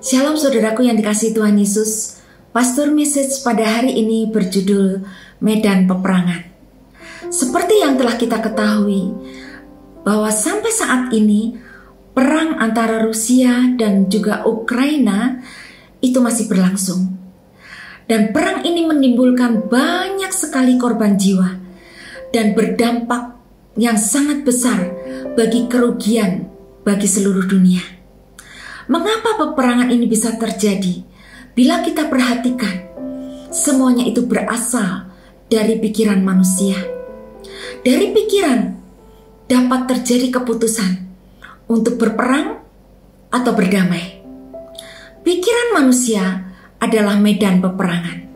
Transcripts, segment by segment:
Shalom saudaraku yang dikasihi Tuhan Yesus. Pastor Message pada hari ini berjudul Medan Peperangan. Seperti yang telah kita ketahui bahwa sampai saat ini perang antara Rusia dan juga Ukraina itu masih berlangsung. Dan perang ini menimbulkan banyak sekali korban jiwa dan berdampak yang sangat besar bagi kerugian bagi seluruh dunia. Mengapa peperangan ini bisa terjadi? Bila kita perhatikan, semuanya itu berasal dari pikiran manusia. Dari pikiran dapat terjadi keputusan untuk berperang atau berdamai. Pikiran manusia adalah medan peperangan.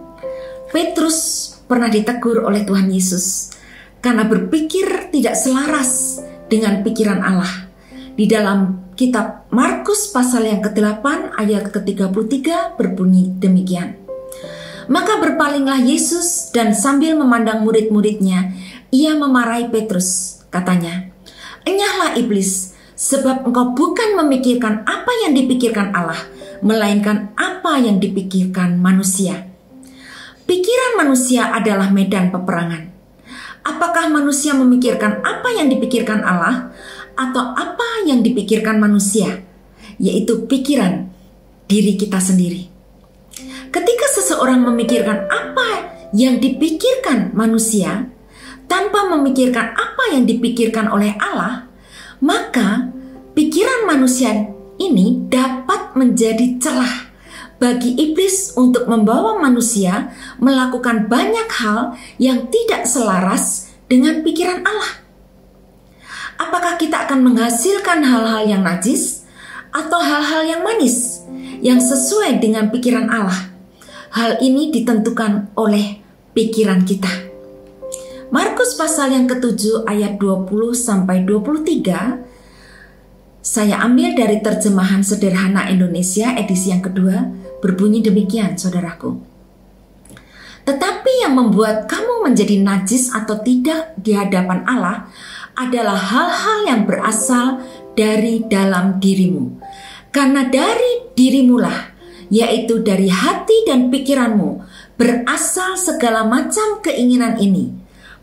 Petrus pernah ditegur oleh Tuhan Yesus karena berpikir tidak selaras dengan pikiran Allah. Di dalam kitab Markus pasal yang ke-8 ayat ke-33 berbunyi demikian. Maka berpalinglah Yesus dan sambil memandang murid-muridnya, ia memarahi Petrus. Katanya, "Enyahlah iblis, sebab engkau bukan memikirkan apa yang dipikirkan Allah, melainkan apa yang dipikirkan manusia." Pikiran manusia adalah medan peperangan. Apakah manusia memikirkan apa yang dipikirkan Allah atau apa yang dipikirkan manusia, yaitu pikiran diri kita sendiri? Ketika seseorang memikirkan apa yang dipikirkan manusia tanpa memikirkan apa yang dipikirkan oleh Allah, maka pikiran manusia ini dapat menjadi celah bagi iblis untuk membawa manusia melakukan banyak hal yang tidak selaras dengan pikiran Allah. Apakah kita akan menghasilkan hal-hal yang najis atau hal-hal yang manis yang sesuai dengan pikiran Allah? Hal ini ditentukan oleh pikiran kita. Markus pasal yang ke-7 ayat 20 sampai 23 saya ambil dari terjemahan sederhana Indonesia edisi yang kedua, berbunyi demikian, saudaraku. Tetapi yang membuat kamu menjadi najis atau tidak di hadapan Allah adalah hal-hal yang berasal dari dalam dirimu. Karena dari dirimulah, yaitu dari hati dan pikiranmu, berasal segala macam keinginan ini.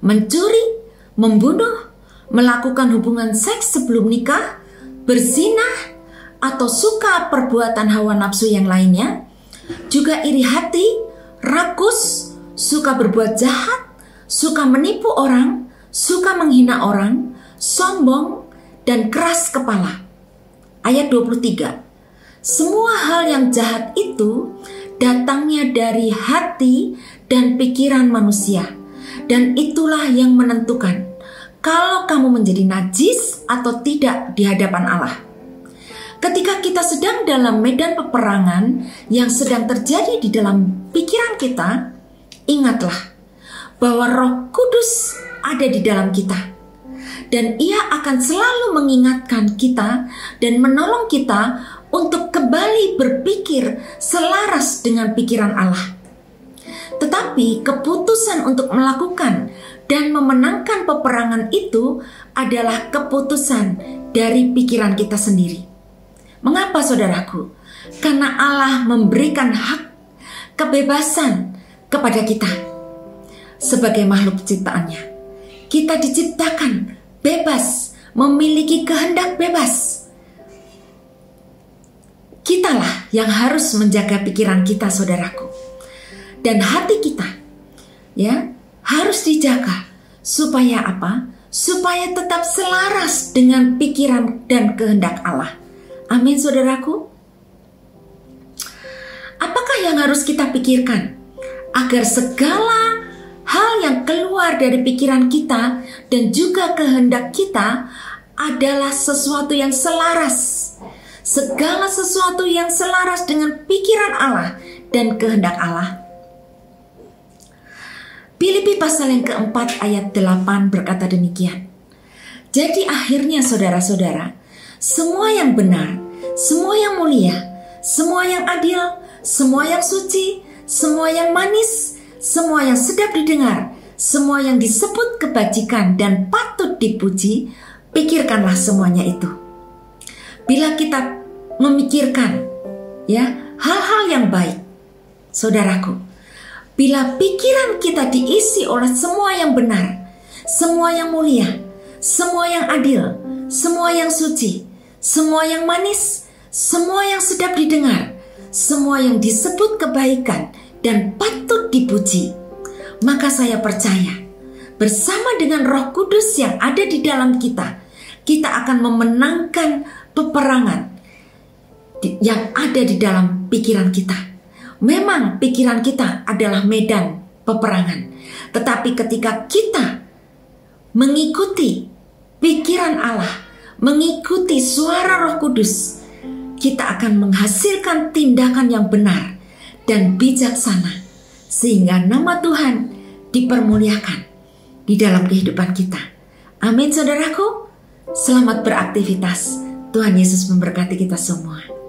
Mencuri, membunuh, melakukan hubungan seks sebelum nikah, berzinah, atau suka perbuatan hawa nafsu yang lainnya, juga iri hati, rakus, suka berbuat jahat, suka menipu orang, suka menghina orang, sombong, dan keras kepala. Ayat 23. Semua hal yang jahat itu datangnya dari hati dan pikiran manusia, dan itulah yang menentukan kalau kamu menjadi najis atau tidak di hadapan Allah. Ketika kita sedang dalam medan peperangan yang sedang terjadi di dalam pikiran kita, ingatlah bahwa Roh Kudus ada di dalam kita. Dan ia akan selalu mengingatkan kita dan menolong kita untuk kembali berpikir selaras dengan pikiran Allah. Tetapi keputusan untuk melakukan dan memenangkan peperangan itu adalah keputusan dari pikiran kita sendiri. Mengapa, saudaraku? Karena Allah memberikan hak kebebasan kepada kita sebagai makhluk ciptaannya. Kita diciptakan bebas, memiliki kehendak bebas. Kitalah yang harus menjaga pikiran kita, saudaraku. Dan hati kita, ya, harus dijaga. Supaya apa? Supaya tetap selaras dengan pikiran dan kehendak Allah. Amin, saudaraku. Apakah yang harus kita pikirkan agar segala hal yang keluar dari pikiran kita dan juga kehendak kita adalah sesuatu yang selaras. Segala sesuatu yang selaras dengan pikiran Allah dan kehendak Allah. Filipi pasal yang keempat ayat 8 berkata demikian. Jadi akhirnya saudara-saudara, semua yang benar, semua yang mulia, semua yang adil, semua yang suci, semua yang manis, semua yang sedap didengar, semua yang disebut kebajikan dan patut dipuji, pikirkanlah semuanya itu. Bila kita memikirkan ya, hal-hal yang baik. Saudaraku, bila pikiran kita diisi oleh semua yang benar, semua yang mulia, semua yang adil, semua yang suci, semua yang manis, semua yang sedap didengar, semua yang disebut kebaikan dan patut dipuji, maka saya percaya bersama dengan Roh Kudus yang ada di dalam kita, kita akan memenangkan peperangan yang ada di dalam pikiran kita. Memang pikiran kita adalah medan peperangan, tetapi ketika kita mengikuti pikiran Allah, mengikuti suara Roh Kudus, kita akan menghasilkan tindakan yang benar dan bijaksana, sehingga nama Tuhan dipermuliakan di dalam kehidupan kita. Amin, saudaraku. Selamat beraktivitas. Tuhan Yesus memberkati kita semua.